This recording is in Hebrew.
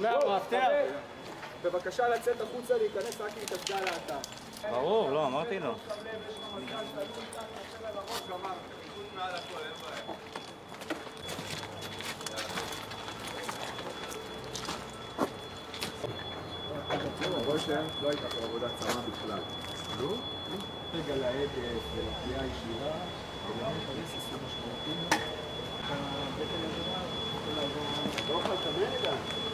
מהמאפתר. בבקשה לצאת החוצה, להיכנס רק עם קסדה לאתר. ברור, לא, אמרתי לו. רואה שהם לא הייתה פה עבודת צמא בכלל. לא? רגע לעד ולפגיעה ישירה, ולא מפרס עשו משמעותים. לא אוכל כמה רגע.